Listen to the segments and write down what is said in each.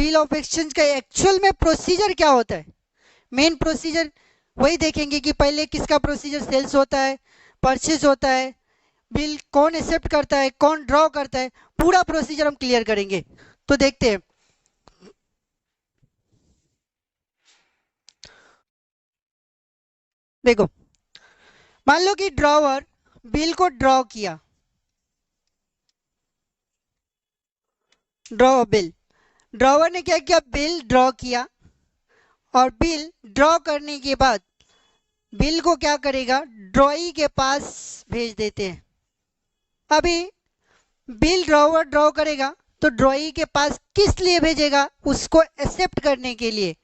Bill of exchange का actual में procedure क्या होता है, मेन प्रोसीजर वही देखेंगे कि पहले किसका प्रोसीजर, सेल्स होता है, परचेज होता है, बिल कौन एक्सेप्ट करता है, कौन ड्रॉ करता है, पूरा प्रोसीजर हम क्लियर करेंगे। तो देखते हैं। देखो, मान लो कि ड्रॉवर बिल को ड्रॉ किया, ड्रॉ बिल, ड्रॉवर ने क्या किया, बिल ड्रॉ किया, और बिल ड्रॉ करने के बाद बिल को क्या करेगा, ड्रॉई के पास भेज देते हैं। अभी बिल ड्रॉवर ड्रॉ करेगा तो ड्रॉई के पास किस लिए भेजेगा, उसको एक्सेप्ट करने के लिए।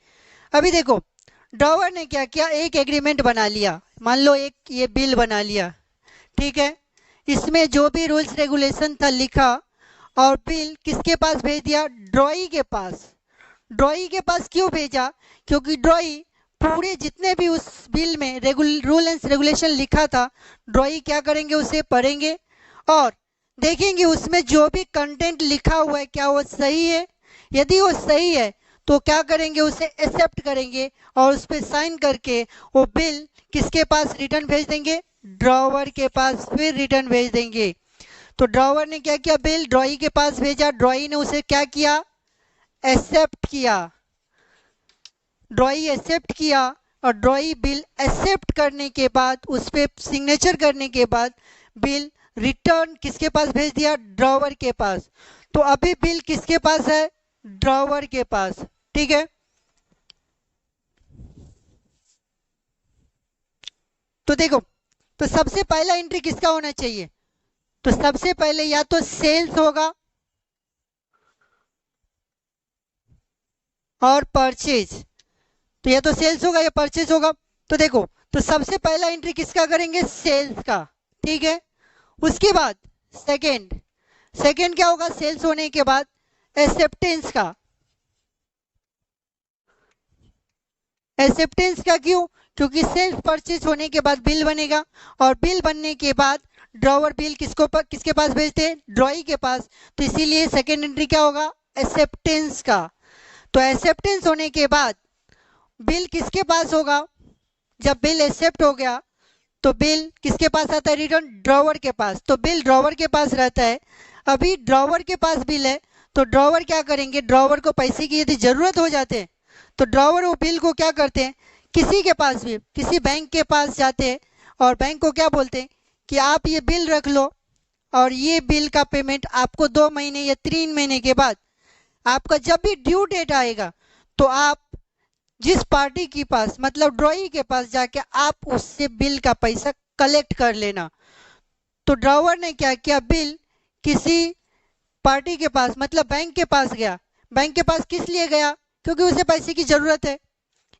अभी देखो, ड्रॉवर ने क्या किया, एक एग्रीमेंट बना लिया, मान लो एक ये बिल बना लिया, ठीक है, इसमें जो भी रूल्स रेगुलेशन था लिखा, और बिल किसके पास भेज दिया, ड्रॉई के पास। ड्रॉई के पास क्यों भेजा, क्योंकि ड्रॉई पूरे जितने भी उस बिल में रूल एंड रेगुलेशन लिखा था, ड्रॉई क्या करेंगे, उसे पढ़ेंगे और देखेंगे उसमें जो भी कंटेंट लिखा हुआ है क्या वो सही है। यदि वो सही है तो क्या करेंगे, उसे एक्सेप्ट करेंगे और उस पर साइन करके वो बिल किसके पास रिटर्न भेज देंगे, ड्रॉवर के पास फिर रिटर्न भेज देंगे। तो ड्रॉवर ने क्या किया, बिल ड्रॉई के पास भेजा, ड्रॉई ने उसे क्या किया, एक्सेप्ट किया, ड्रॉई एक्सेप्ट किया, और ड्रॉई बिल एक्सेप्ट करने के बाद उस पर सिग्नेचर करने के बाद बिल रिटर्न किसके पास भेज दिया, ड्रॉवर के पास। तो अभी बिल किसके पास है, ड्रॉवर के पास, ठीक है। तो देखो, तो सबसे पहला एंट्री किसका होना चाहिए, तो सबसे पहले या तो सेल्स होगा और परचेज, तो या तो सेल्स होगा या परचेज होगा। तो देखो, तो सबसे पहला एंट्री किसका करेंगे, सेल्स का, ठीक है। उसके बाद सेकंड, सेकंड क्या होगा, सेल्स होने के बाद एक्सेप्टेंस का, एक्सेप्टेंस का क्यों, क्योंकि सेल्स परचेज होने के बाद बिल बनेगा, और बिल बनने के बाद ड्रॉवर बिल किसके पास भेजते हैं, ड्रॉई के पास, तो इसीलिए सेकंड एंट्री क्या होगा, एक्सेप्टेंस का। तो एक्सेप्टेंस होने के बाद बिल किसके पास होगा, जब बिल एक्सेप्ट हो गया तो बिल किसके पास आता है, रिटर्न ड्रॉवर के पास, तो बिल ड्रॉवर के पास रहता है। अभी ड्रॉवर के पास बिल है तो ड्रॉवर क्या करेंगे, ड्रॉवर को पैसे की यदि जरूरत हो जाते हैं तो ड्रॉवर वो बिल को क्या करते हैं, किसी के पास भी, किसी बैंक के पास जाते हैं और बैंक को क्या बोलते हैं कि आप ये बिल रख लो, और ये बिल का पेमेंट आपको 2 महीने या 3 महीने के बाद, आपका जब भी ड्यू डेट आएगा तो आप जिस पार्टी के पास, मतलब ड्रॉई के पास जाके आप उससे बिल का पैसा कलेक्ट कर लेना। तो ड्रॉवर ने क्या किया, बिल किसी पार्टी के पास, मतलब बैंक के पास गया। बैंक के पास किस लिए गया, क्योंकि उसे पैसे की जरूरत है,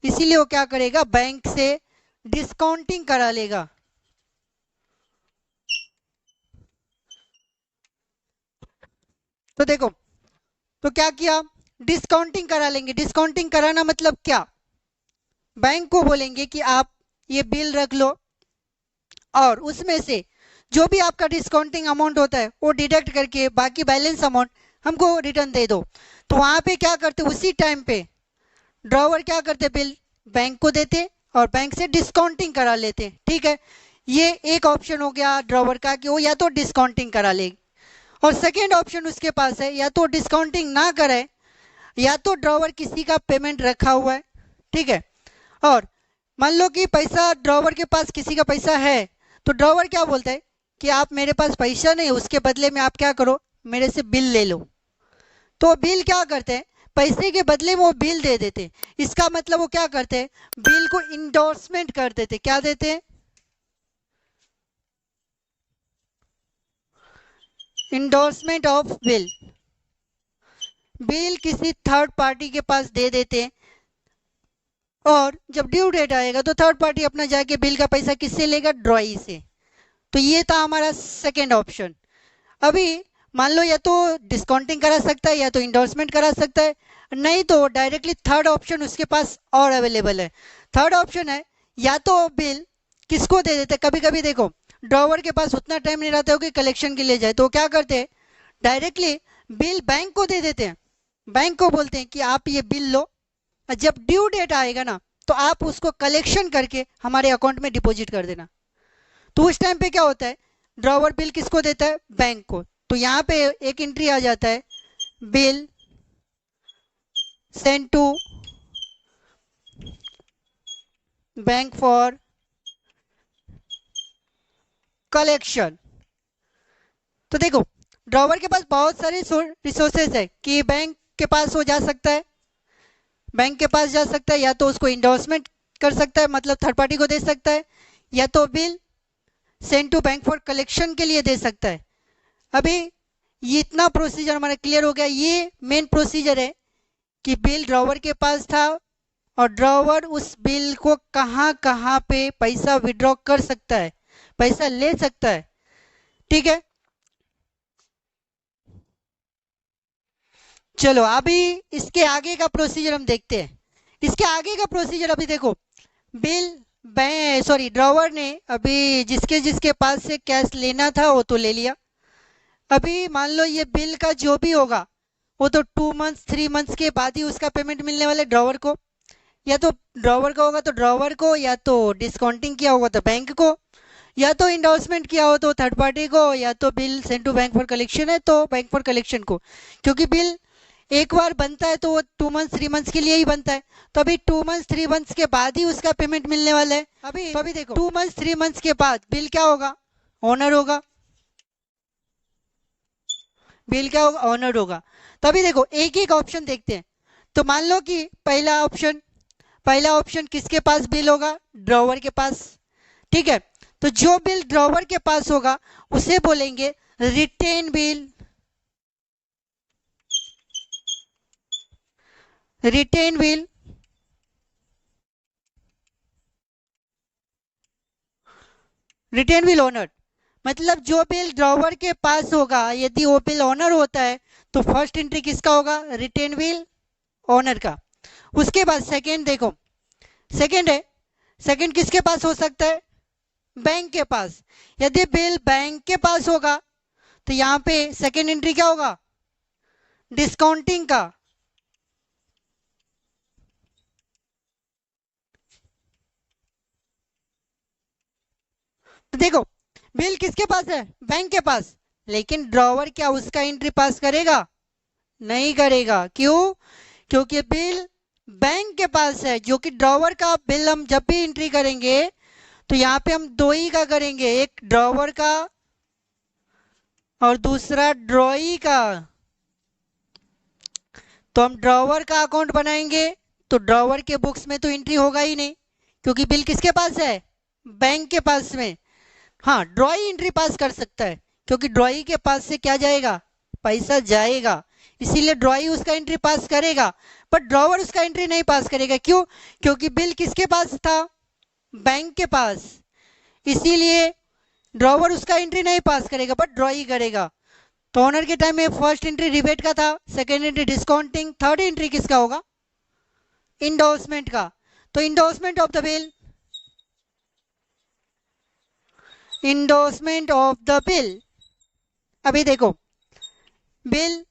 इसीलिए वो क्या करेगा, बैंक से डिस्काउंटिंग करा लेगा। तो देखो, तो क्या किया, डिस्काउंटिंग करा लेंगे। डिस्काउंटिंग कराना मतलब क्या, बैंक को बोलेंगे कि आप ये बिल रख लो और उसमें से जो भी आपका डिस्काउंटिंग अमाउंट होता है वो डिडक्ट करके बाकी बैलेंस अमाउंट हमको रिटर्न दे दो। तो वहां पे क्या करते, उसी टाइम पे ड्रॉवर क्या करते, बिल बैंक को देते और बैंक से डिस्काउंटिंग करा लेते, ठीक है। ये एक ऑप्शन हो गया ड्रॉवर का कि वो या तो डिस्काउंटिंग करा ले, और सेकेंड ऑप्शन उसके पास है या तो डिस्काउंटिंग ना करे, या तो ड्रॉवर किसी का पेमेंट रखा हुआ है, ठीक है। और मान लो कि पैसा ड्रॉवर के पास किसी का पैसा है तो ड्रॉवर क्या बोलता है कि आप मेरे पास पैसा नहीं, उसके बदले में आप क्या करो, मेरे से बिल ले लो। तो बिल क्या करते हैं, पैसे के बदले में वो बिल दे देते। इसका मतलब वो क्या करते हैं, बिल को इंडोर्समेंट कर देते। क्या देते हैं, इंडोर्समेंट ऑफ बिल। बिल किसी थर्ड पार्टी के पास दे देते हैं, और जब ड्यू डेट आएगा तो थर्ड पार्टी अपना जाके बिल का पैसा किससे लेगा, ड्रॉई से। तो ये था हमारा सेकेंड ऑप्शन। अभी मान लो या तो डिस्काउंटिंग करा सकता है या तो इंडोर्समेंट करा सकता है, नहीं तो डायरेक्टली थर्ड ऑप्शन उसके पास और अवेलेबल है। थर्ड ऑप्शन है या तो बिल किसको दे देते, कभी कभी देखो ड्रॉवर के पास उतना टाइम नहीं रहता हो कि कलेक्शन के लिए जाए, तो क्या करते हैं, डायरेक्टली बिल बैंक को दे देते हैं। बैंक को बोलते हैं कि आप ये बिल लो, और जब ड्यू डेट आएगा ना तो आप उसको कलेक्शन करके हमारे अकाउंट में डिपॉजिट कर देना। तो उस टाइम पे क्या होता है, ड्रॉवर बिल किसको देता है, बैंक को। तो यहाँ पे एक एंट्री आ जाता है, bill send to bank for collection. तो देखो, ड्रॉवर के पास बहुत सारे रिसोर्सेज है कि बैंक के पास वो जा सकता है, बैंक के पास जा सकता है, या तो उसको इंडोर्समेंट कर सकता है, मतलब थर्ड पार्टी को दे सकता है, या तो bill send to bank for collection के लिए दे सकता है। अभी ये इतना प्रोसीजर हमारा क्लियर हो गया। ये मेन प्रोसीजर है कि बिल ड्रॉवर के पास था और ड्रॉवर उस बिल को कहाँ कहाँ पे पैसा विड्रॉ कर सकता है, पैसा ले सकता है। ठीक है, चलो अभी इसके आगे का प्रोसीजर हम देखते हैं। इसके आगे का प्रोसीजर अभी देखो, बिल ड्रॉवर ने अभी जिसके जिसके पास से कैश लेना था वो तो ले लिया। अभी मान लो ये बिल का जो भी होगा वो तो 2 मंथ्स 3 मंथ्स के बाद ही उसका पेमेंट मिलने वाला है ड्रॉवर को। या तो ड्रॉवर का होगा तो ड्रॉवर को, या तो डिस्काउंटिंग किया होगा तो बैंक को, या तो इंडोर्समेंट किया हो तो थर्ड पार्टी को, या तो bill send to bank for collection है तो बैंक फॉर कलेक्शन को। क्योंकि बिल एक बार बनता है तो वो 2 मंथ्स 3 मंथ्स के लिए ही बनता है, तो अभी 2 मंथ्स 3 मंथ्स के बाद ही उसका पेमेंट मिलने वाला है। अभी देखो 2 मंथ्स 3 मंथ्स के बाद बिल क्या होगा, ओनर होगा। बिल क्या होगा, ऑनर्ड होगा। तो अभी देखो एक एक ऑप्शन देखते हैं। तो मान लो कि पहला ऑप्शन किसके पास बिल होगा, ड्रॉवर के पास। ठीक है, तो जो बिल ड्रॉवर के पास होगा उसे बोलेंगे retain bill. Retain bill retain bill honour, मतलब जो बिल ड्रॉवर के पास होगा यदि वो बिल ऑनर होता है तो फर्स्ट एंट्री किसका होगा, रिटेन बिल ऑनर का। उसके बाद सेकंड देखो, सेकंड है, सेकंड किसके पास हो सकता है, बैंक के पास। यदि बिल बैंक के पास होगा तो यहाँ पे सेकंड एंट्री क्या होगा, डिस्काउंटिंग का। तो देखो बिल किसके पास है, बैंक के पास, लेकिन ड्रॉवर क्या उसका एंट्री पास करेगा, नहीं करेगा। क्यों, क्योंकि बिल बैंक के पास है, जो कि ड्रॉवर का बिल हम जब भी एंट्री करेंगे तो यहाँ पे हम दो ही का करेंगे, एक ड्रॉवर का और दूसरा ड्रॉई का। तो हम ड्रॉवर का अकाउंट बनाएंगे तो ड्रॉवर के बुक्स में तो एंट्री होगा ही नहीं, क्योंकि बिल किसके पास है, बैंक के पास में। हाँ, ड्रॉई एंट्री पास कर सकता है क्योंकि ड्रॉई के पास से क्या जाएगा, पैसा जाएगा, इसीलिए ड्रॉई उसका एंट्री पास करेगा। पर ड्रॉवर उसका एंट्री नहीं पास करेगा। क्यों, क्योंकि बिल किसके पास था, बैंक के पास, इसीलिए ड्रॉवर उसका एंट्री नहीं पास करेगा बट ड्रॉई करेगा। तो ऑनर के टाइम में फर्स्ट एंट्री रिबेट का था, second entry discounting, third entry किसका होगा, इंडोर्समेंट का। तो endorsement of the bill, endorsement of the bill. अभी देखो बिल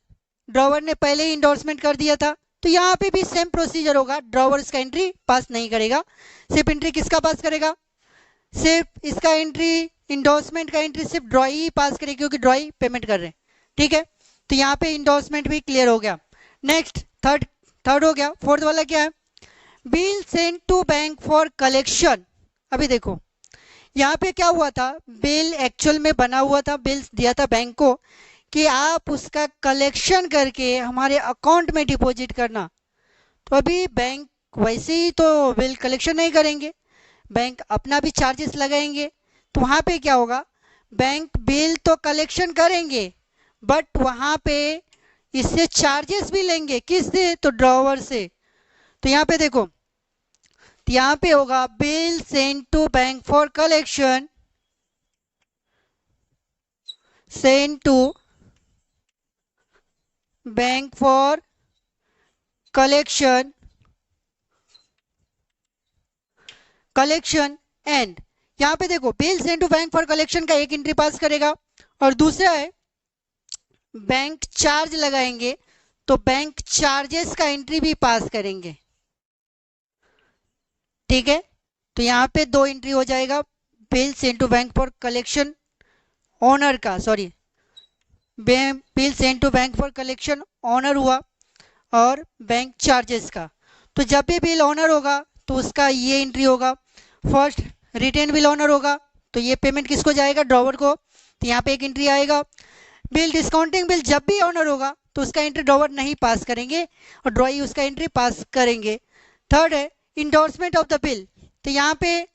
ड्रॉवर ने पहले ही इंडोर्समेंट कर दिया था, तो यहाँ पे भी सेम प्रोसीजर होगा, ड्रॉवर इसका एंट्री पास नहीं करेगा। सिर्फ एंट्री किसका पास करेगा, सिर्फ इसका एंट्री, इंडोर्समेंट का एंट्री सिर्फ ड्रॉई ही पास करेगी क्योंकि ड्रॉई पेमेंट कर रहे हैं। ठीक है, तो यहाँ पे इंडोर्समेंट भी क्लियर हो गया। नेक्स्ट थर्ड हो गया। फोर्थ वाला क्या है, bill send to bank for collection. अभी देखो यहाँ पे क्या हुआ था, बिल एक्चुअल में बना हुआ था, बिल दिया था बैंक को कि आप उसका कलेक्शन करके हमारे अकाउंट में डिपॉजिट करना। तो अभी बैंक वैसे ही तो बिल कलेक्शन नहीं करेंगे, बैंक अपना भी चार्जेस लगाएंगे। तो वहाँ पे क्या होगा, बैंक बिल तो कलेक्शन करेंगे बट वहाँ पे इससे चार्जेस भी लेंगे, किससे, तो ड्रॉवर से। तो यहाँ पे देखो, तो यहाँ पे होगा bill send to bank for collection, send to bank for collection and यहाँ पे देखो bill send to bank for collection का एक एंट्री पास करेगा और दूसरा है बैंक चार्ज लगाएंगे तो बैंक चार्जेस का एंट्री भी पास करेंगे। ठीक है, तो यहाँ पे 2 एंट्री हो जाएगा, bills into bank for collection honour का, sorry bills into bank for collection honour हुआ और बैंक चार्जेस का। तो जब भी बिल ऑनर होगा तो उसका ये एंट्री होगा। फर्स्ट रिटेन बिल ऑनर होगा तो ये पेमेंट किसको जाएगा, ड्रॉवर को, तो यहाँ पे एक एंट्री आएगा। बिल डिस्काउंटिंग बिल जब भी ऑनर होगा तो उसका एंट्री ड्रॉवर नहीं पास करेंगे और ड्रॉई उसका एंट्री पास करेंगे। थर्ड है इंडोर्समेंट ऑफ द बिल, तो यहाँ पे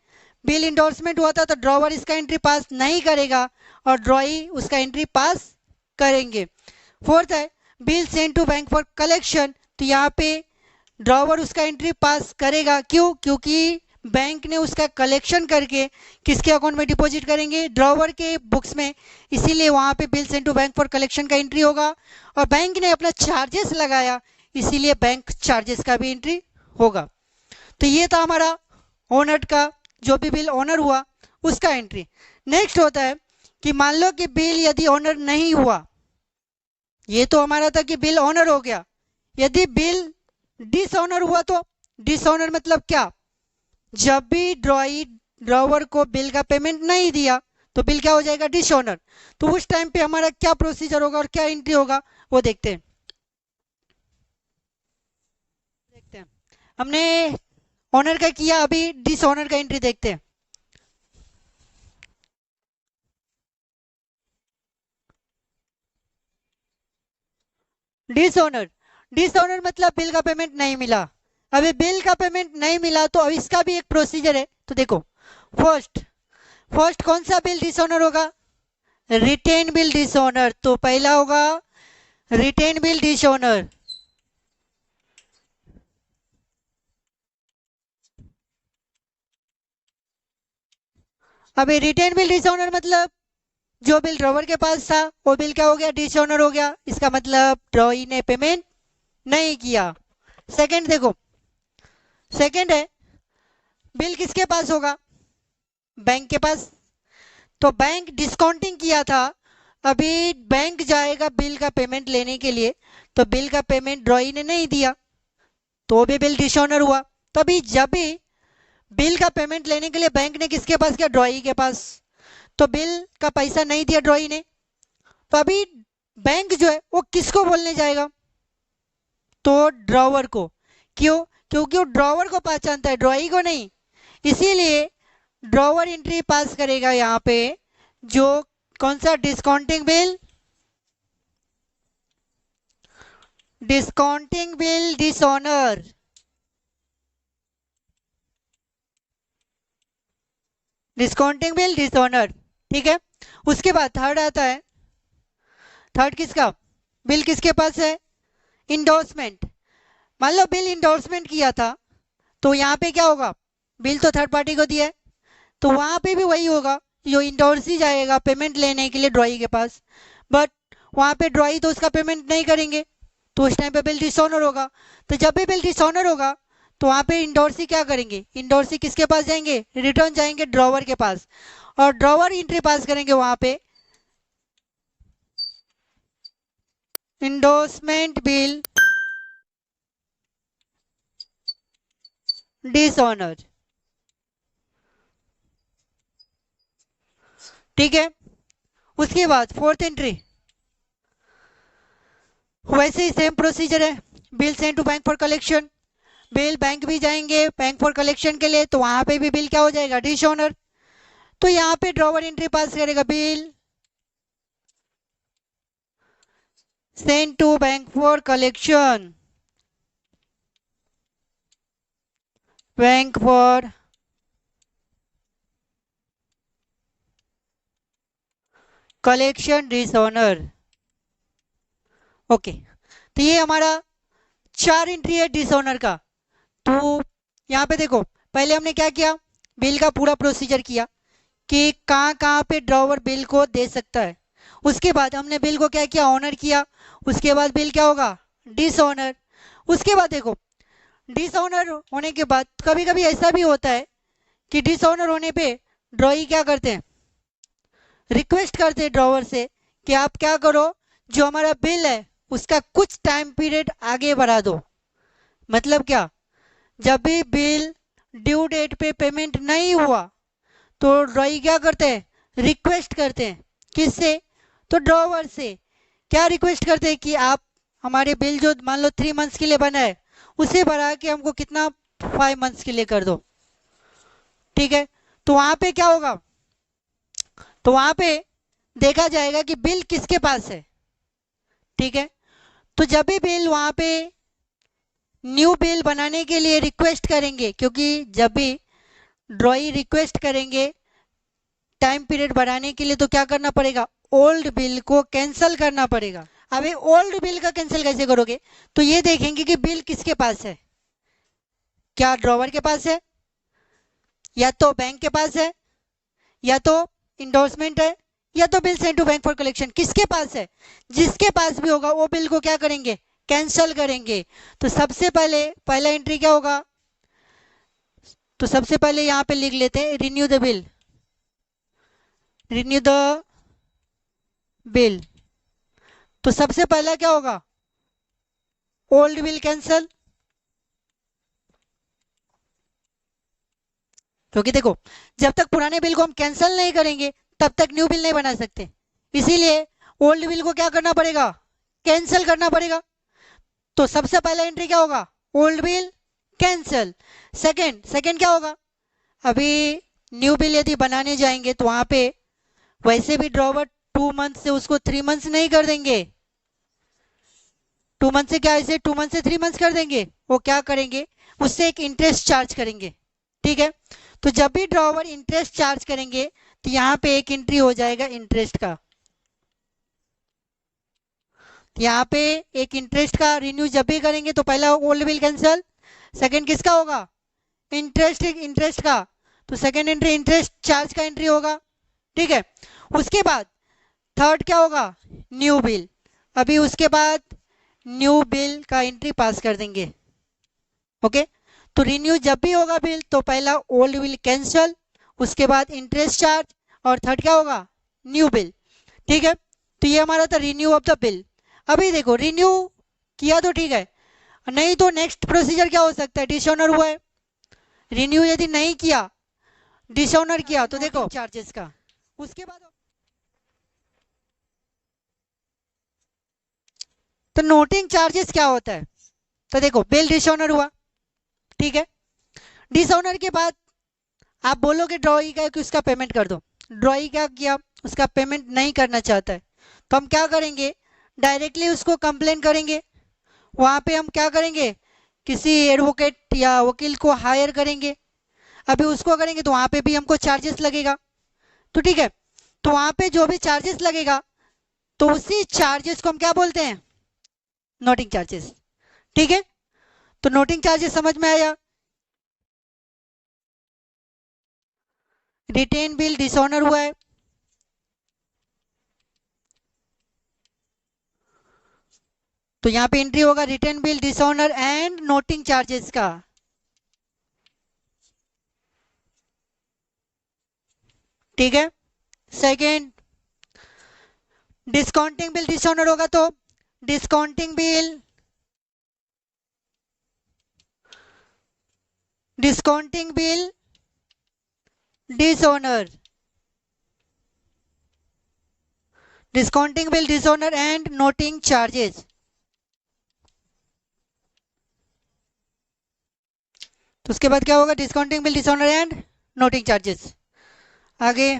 बिल इंडोर्समेंट हुआ था तो ड्रॉवर इसका एंट्री पास नहीं करेगा और ड्रॉई उसका एंट्री पास करेंगे। फोर्थ है bill send to bank for collection, तो यहाँ पे ड्रॉवर उसका एंट्री पास करेगा। क्यों, क्योंकि बैंक ने उसका कलेक्शन करके किसके अकाउंट में डिपॉजिट करेंगे, ड्रॉवर के बुक्स में, इसीलिए वहाँ पे bill send to bank for collection का एंट्री होगा। और बैंक ने अपना चार्जेस लगाया इसीलिए बैंक चार्जेस का भी एंट्री होगा। तो ये था हमारा ओनर का, जो भी बिल ऑनर हुआ उसका एंट्री। नेक्स्ट होता है कि मान लो कि बिल यदि ऑनर नहीं हुआ, ये तो हमारा था कि बिल ऑनर हो गया, यदि बिल डिसऑनर हुआ तो डिसऑनर मतलब क्या, जब भी ड्रॉवर को बिल का पेमेंट नहीं दिया तो बिल क्या हो जाएगा, डिसऑनर। तो उस टाइम पे हमारा क्या प्रोसीजर होगा और क्या एंट्री होगा वो देखते हैं। हमने ऑनर का किया, अभी डिसऑनर का एंट्री देखते हैं। डिसऑनर, डिसऑनर मतलब बिल का पेमेंट नहीं मिला। अभी बिल का पेमेंट नहीं मिला तो अब इसका भी एक प्रोसीजर है। तो देखो फर्स्ट कौन सा बिल डिसऑनर होगा, रिटेन बिल डिसऑनर। तो पहला होगा रिटेन बिल डिसऑनर। अभी रिटेन बिल डिसऑनर मतलब जो बिल ड्रॉवर के पास था वो बिल क्या हो गया, डिसऑनर हो गया। इसका मतलब ड्रॉई ने पेमेंट नहीं किया। सेकंड देखो, सेकंड है बिल किसके पास होगा, बैंक के पास। तो बैंक डिस्काउंटिंग किया था, अभी बैंक जाएगा बिल का पेमेंट लेने के लिए, तो बिल का पेमेंट ड्रॉई ने नहीं दिया तो भी बिल डिसऑनर हुआ। तभी जब भी बिल का पेमेंट लेने के लिए बैंक ने किसके पास किया, ड्रॉई के पास, तो बिल का पैसा नहीं दिया ड्रॉई ने, तो अभी बैंक जो है वो किसको बोलने जाएगा, तो ड्रॉवर को। क्यों, क्योंकि वो ड्रॉवर को पहचानता है, ड्रॉई को नहीं। इसीलिए ड्रॉवर एंट्री पास करेगा यहाँ पे, जो कौन सा, discounting bill, discounting bill dishonour. Discounting bill dishonour, ठीक है। उसके बाद थर्ड आता है, थर्ड किसका, बिल किसके पास है, इंडोर्समेंट। मान लो बिल इंडोर्समेंट किया था तो यहाँ पे क्या होगा, बिल तो थर्ड पार्टी को दिया है तो वहाँ पे भी वही होगा, जो इंडोर्स ही जाएगा पेमेंट लेने के लिए ड्रॉई के पास, बट वहाँ पे ड्रॉई तो उसका पेमेंट नहीं करेंगे तो उस टाइम पे बिल डिसऑनर होगा। तो जब भी बिल डिसऑनर होगा तो वहाँ पे इंडोर्सी क्या करेंगे, इंडोर्सी किसके पास जाएंगे, रिटर्न जाएंगे ड्रॉवर के पास और ड्रॉवर एंट्री पास करेंगे वहाँ पे, इंडोर्समेंट बिल डिसऑनर। ठीक है, उसके बाद फोर्थ एंट्री वैसे ही सेम प्रोसीजर है, bill send to bank for collection. Bill bank भी जाएंगे बैंक फॉर कलेक्शन के लिए तो वहां पे भी बिल क्या हो जाएगा, डिसऑनर। तो यहाँ पे ड्रॉवर एंट्री पास करेगा, bill send to bank for collection, bank for collection dishonour. Okay, तो ये हमारा 4 एंट्री है डिसऑनर का। तो यहाँ पे देखो पहले हमने क्या किया, बिल का पूरा प्रोसीजर किया कि कहाँ कहाँ पे ड्रॉवर बिल को दे सकता है। उसके बाद हमने बिल को क्या किया, ऑनर किया। उसके बाद बिल क्या होगा, डिसऑनर। उसके बाद देखो डिसऑनर होने के बाद कभी कभी ऐसा भी होता है कि डिसऑनर होने पे ड्रॉई क्या करते हैं, रिक्वेस्ट करते हैं ड्रॉवर से कि आप क्या करो, जो हमारा बिल है उसका कुछ टाइम पीरियड आगे बढ़ा दो। मतलब क्या, जब भी बिल ड्यू डेट पे पेमेंट नहीं हुआ तो ड्रॉई क्या करते हैं, रिक्वेस्ट करते हैं। किससे, तो ड्रॉवर से। क्या रिक्वेस्ट करते हैं कि आप हमारे बिल जो मान लो 3 मंथ्स के लिए बना है उसे बढ़ा के हमको कितना 5 मंथ्स के लिए कर दो। ठीक है, तो वहां पे क्या होगा, तो वहां पे देखा जाएगा कि बिल किसके पास है। ठीक है, तो जब भी बिल वहां पे न्यू बिल बनाने के लिए रिक्वेस्ट करेंगे, क्योंकि जब भी ड्रॉई रिक्वेस्ट करेंगे टाइम पीरियड बढ़ाने के लिए तो क्या करना पड़ेगा, ओल्ड बिल को कैंसिल करना पड़ेगा। अब ये ओल्ड बिल का कैंसिल कैसे करोगे, तो ये देखेंगे कि बिल किसके पास है। क्या ड्रॉवर के पास है, या तो बैंक के पास है, या तो इंडोर्समेंट है, या तो bill send to bank for collection. किसके पास है, जिसके पास भी होगा वो बिल को क्या करेंगे, कैंसिल करेंगे। तो सबसे पहले पहला एंट्री क्या होगा, तो सबसे पहले यहां पे लिख लेते हैं renew the bill, renew the bill. तो सबसे पहला क्या होगा, ओल्ड बिल कैंसिल। क्योंकि देखो, जब तक पुराने बिल को हम कैंसिल नहीं करेंगे तब तक न्यू बिल नहीं बना सकते, इसीलिए ओल्ड बिल को क्या करना पड़ेगा, कैंसिल करना पड़ेगा। तो सबसे पहला एंट्री क्या होगा, old bill cancel. Second second क्या होगा, अभी न्यू बिल यदि बनाने जाएंगे तो वहां पे वैसे भी ड्रॉवर 2 मंथ से उसको 3 मंथ्स नहीं कर देंगे। 2 मंथ से क्या, ऐसे 2 मंथ से 3 मंथ्स कर देंगे। वो क्या करेंगे, उससे एक इंटरेस्ट चार्ज करेंगे। ठीक है, तो जब भी ड्रॉवर इंटरेस्ट चार्ज करेंगे तो यहाँ पे एक एंट्री हो जाएगा इंटरेस्ट का। यहाँ पे एक इंटरेस्ट का रिन्यू जब भी करेंगे तो पहला ओल्ड बिल कैंसिल, सेकंड किसका होगा, इंटरेस्ट इंटरेस्ट का। तो सेकंड एंट्री इंटरेस्ट चार्ज का एंट्री होगा। ठीक है, उसके बाद थर्ड क्या होगा, न्यू बिल। अभी उसके बाद न्यू बिल का एंट्री पास कर देंगे। ओके, तो रिन्यू जब भी होगा बिल तो पहला ओल्ड बिल कैंसिल, उसके बाद इंटरेस्ट चार्ज, और थर्ड क्या होगा, न्यू बिल। ठीक है, तो ये हमारा था रिन्यू ऑफ द बिल। अभी देखो रिन्यू किया तो ठीक है, नहीं तो नेक्स्ट प्रोसीजर क्या हो सकता है, डिसऑनर हुआ है। रिन्यू यदि नहीं किया, डिसऑनर किया, तो देखो चार्जेस का। उसके बाद तो नोटिंग चार्जेस क्या होता है, तो देखो बिल डिसऑनर हुआ। ठीक है, डिसऑनर के बाद आप बोलोगे ड्रॉई का कि उसका पेमेंट कर दो। ड्रॉई क्या किया, उसका पेमेंट नहीं करना चाहता है, तो हम क्या करेंगे, डायरेक्टली उसको कंप्लेन करेंगे। वहां पे हम क्या करेंगे, किसी एडवोकेट या वकील को हायर करेंगे। अभी उसको करेंगे तो वहां पे भी हमको चार्जेस लगेगा। तो ठीक है, तो वहां पे जो भी चार्जेस लगेगा तो उसी चार्जेस को हम क्या बोलते हैं, नोटिंग चार्जेस। ठीक है, तो नोटिंग चार्जेस समझ में आया। रिटेन बिल डिसऑनर हुआ है, तो यहाँ पे एंट्री होगा return bill dishonour and noting charges का। ठीक है, सेकेंड डिस्काउंटिंग बिल डिसऑनर होगा तो discounting bill, discounting bill dishonour, discounting bill dishonour and noting charges. तो उसके बाद क्या होगा, discounting bill dishonour and noting charges. आगे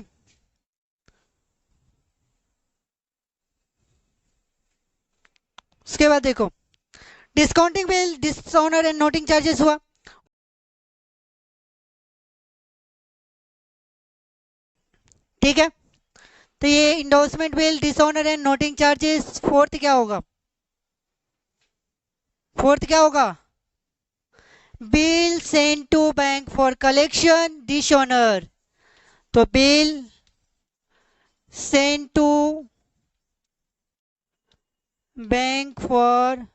उसके बाद देखो discounting bill dishonour and noting charges हुआ। ठीक है, तो ये endorsement bill dishonour and noting charges. Fourth क्या होगा, फोर्थ क्या होगा, bill send to bank for collection dishonour. तो bill send to bank for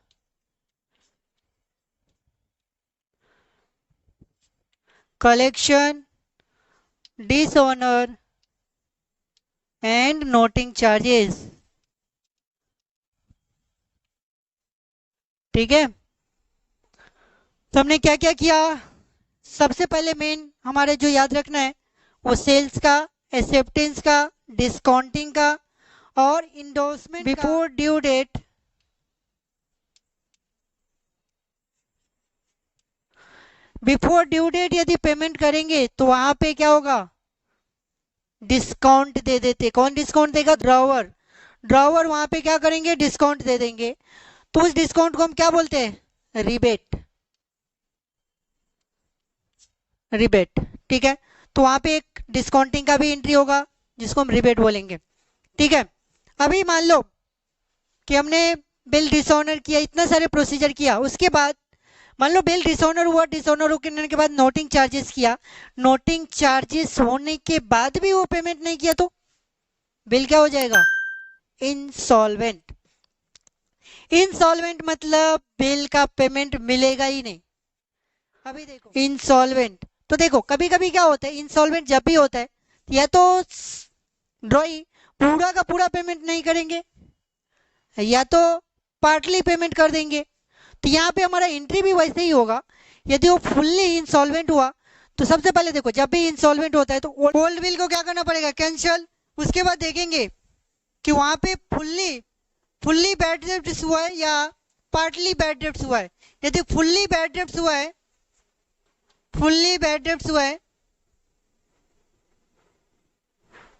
collection dishonor and noting charges। ठीक है, तो हमने क्या क्या किया। सबसे पहले मेन हमारे जो याद रखना है वो सेल्स का, एक्सेप्टेंस का, डिस्काउंटिंग का और endorsement before due date. Before due date यदि पेमेंट करेंगे तो वहां पे क्या होगा, डिस्काउंट दे देते। कौन डिस्काउंट देगा, ड्रॉवर। ड्रॉवर वहां पे क्या करेंगे, डिस्काउंट दे देंगे। तो उस डिस्काउंट को हम क्या बोलते हैं, रिबेट। रिबेट, ठीक है। तो वहां पे एक डिस्काउंटिंग का भी एंट्री होगा जिसको हम रिबेट बोलेंगे, ठीक है। अभी मान लो कि हमने बिल डिसऑनर किया, इतना सारे प्रोसीजर किया, उसके बाद मान लो बिल डिसऑनर हुआ, डिसऑनर होने के बाद नोटिंग चार्जेस किया, नोटिंग चार्जेस होने के बाद भी वो पेमेंट नहीं किया तो बिल क्या हो जाएगा, इंसॉल्वेंट। इंसॉल्वेंट मतलब बिल का पेमेंट मिलेगा ही नहीं। अभी देखो इंसॉल्वेंट, तो देखो कभी कभी क्या होता है, इंसॉल्वेंट जब भी होता है या तो ड्रॉई पूरा का पूरा पेमेंट नहीं करेंगे या तो पार्टली पेमेंट कर देंगे। तो यहाँ पे हमारा एंट्री भी वैसे ही होगा। यदि वो फुल्ली इंसॉल्वेंट हुआ तो सबसे पहले देखो, जब भी इंसॉल्वेंट होता है तो ओल्ड बिल को क्या करना पड़ेगा, कैंसिल। उसके बाद देखेंगे कि वहां पे फुल्ली बैड डेब्ट्स हुआ है या पार्टली बैड डेब्ट्स हुआ है। यदि फुल्ली बैड डेब्ट्स हुआ है, फुल्ली बैड डेब्ट्स हुआ है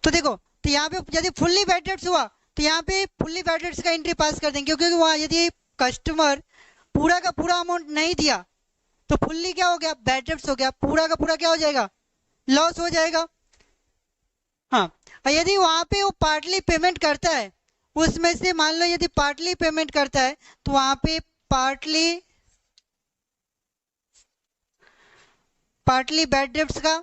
तो देखो, तो यहाँ पे यदि फुल्ली बैड डेब्ट्स हुआ तो यहाँ पे फुल्ली बैड डेब्ट्स का एंट्री पास कर देंगे, क्योंकि वहां यदि कस्टमर पूरा का पूरा अमाउंट नहीं दिया तो फुल्ली क्या हो गया, बैड डेब्ट्स हो गया, पूरा का पूरा क्या हो जाएगा, लॉस हो जाएगा। हाँ, और यदि वहां पे वो पार्टली पेमेंट करता है, उसमें से मान लो यदि पार्टली पेमेंट करता है तो वहां पे पार्टली बैड डेब्ट्स का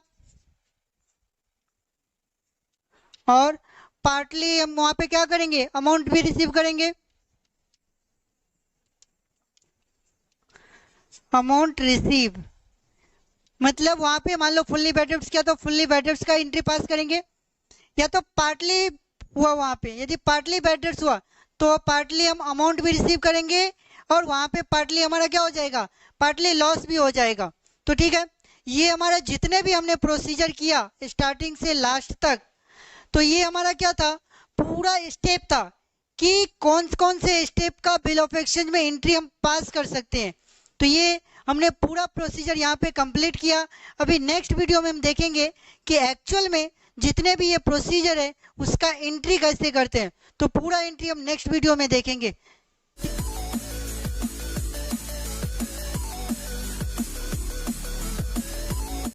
और पार्टली हम वहां पे क्या करेंगे, अमाउंट भी रिसीव करेंगे, अमाउंट रिसीव। मतलब वहां पे मान लो फुल्ली बैड डेब्ट्स किया तो फुल्ली बैड डेब्ट्स का एंट्री पास करेंगे, या तो पार्टली हुआ वहां पे, यदि पार्टली बैड डेब्ट्स हुआ तो पार्टली हम अमाउंट भी रिसीव करेंगे और वहां पे पार्टली हमारा क्या हो जाएगा, पार्टली लॉस भी हो जाएगा। तो ठीक है, ये हमारा जितने भी हमने प्रोसीजर किया स्टार्टिंग से लास्ट तक, तो ये हमारा क्या था, पूरा स्टेप था कि कौन कौन से स्टेप का बिल ऑफ एक्सचेंज में एंट्री हम पास कर सकते हैं। तो ये हमने पूरा प्रोसीजर यहाँ पे कंप्लीट किया। अभी नेक्स्ट वीडियो में हम देखेंगे कि एक्चुअल में जितने भी ये प्रोसीजर है उसका एंट्री कैसे करते हैं। तो पूरा एंट्री हम नेक्स्ट वीडियो में देखेंगे।